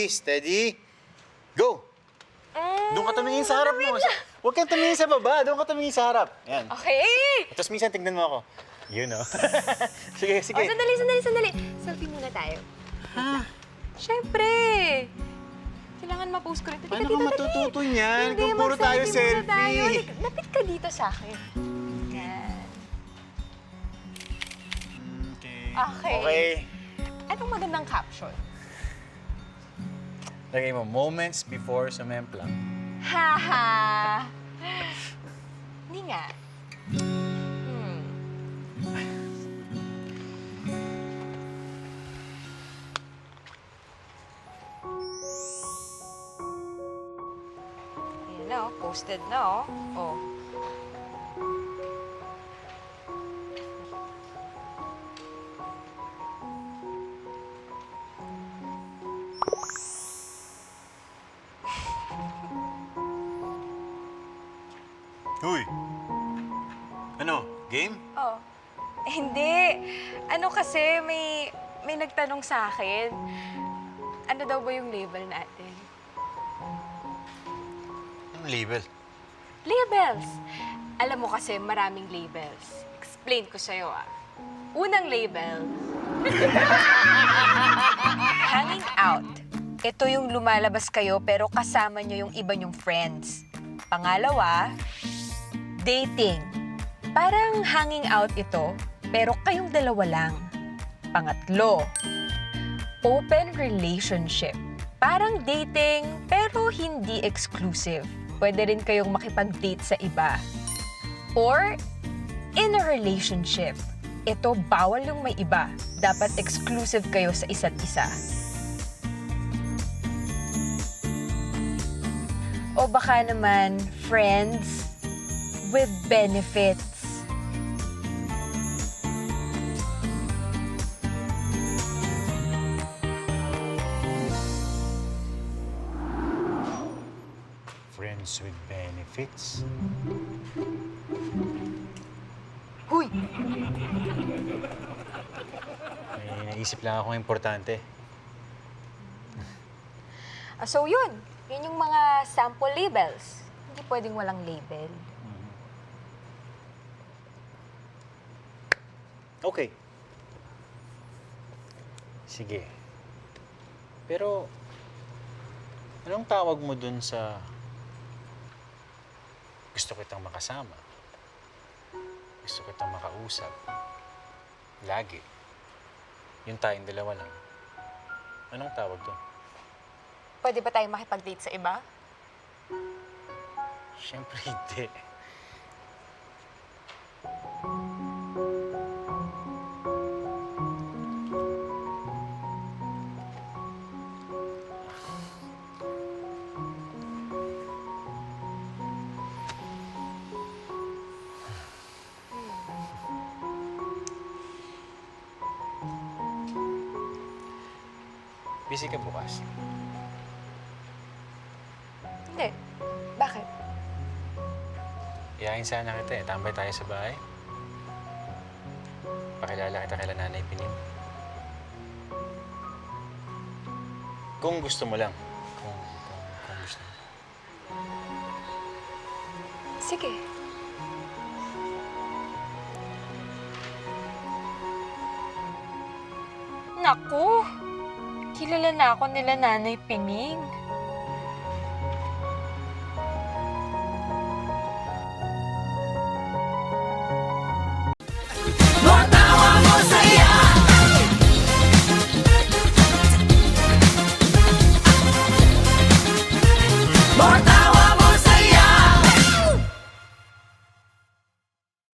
Ready, steady, go! Doon ka tumingin sa harap mo. Huwag kang tumingin sa baba. Doon ka tumingin sa harap. Yan. Okay. Tapos minsan tignan mo ako. Yun, oh. Sige, sige. Oh, sandali. Selfie muna tayo. Ha? Siyempre. Kailangan ma-post ko rin. Paano ka matututo niyan Hindi, kung puro tayo mag-selfie muna tayo. selfie? Lapit ka dito sa akin. Yan. Okay. Okay. Anong magandang caption? Lagay mo, moments before sumemplang. Haha. Hindi nga. Ayan na, oh. Posted na, oh. Oh. Huy! Ano, game? Oh. Hindi. Ano kasi, may nagtanong sa akin. Ano daw ba yung label natin? Anong label? Labels! Alam mo kasi, maraming labels. Explain ko sa'yo, ah. Unang label. Hanging out. Ito yung lumalabas kayo pero kasama nyo yung iba nyong friends. Pangalawa, dating. Parang hanging out ito, pero kayong dalawa lang. Pangatlo, open relationship. Parang dating, pero hindi exclusive. Pwede rin kayong makipag-date sa iba. Or, in a relationship. Ito, bawal yung may iba. Dapat exclusive kayo sa isa't isa. O baka naman, friends with benefits. Friends with benefits? Huy! May naisip lang akong importante. So yun. Yun yung mga sample labels. Hindi pwedeng walang label. Okay. Sige. Pero, anong tawag mo dun sa gusto kitang makasama? Gusto kitang makausap? Lagi. Yung tayong dalawa lang. Anong tawag dun? Pwede ba tayo makipag-date sa iba? Siyempre hindi. Busy ka bukas. Hindi. Bakit? Iyahin sana kita eh. Tambay tayo sa bahay. Pakilala kita kay Nanay Pining. Kung gusto mo lang. Kung gusto mo. Sige. Naku! Kilala na ako nila Nanay Pining. More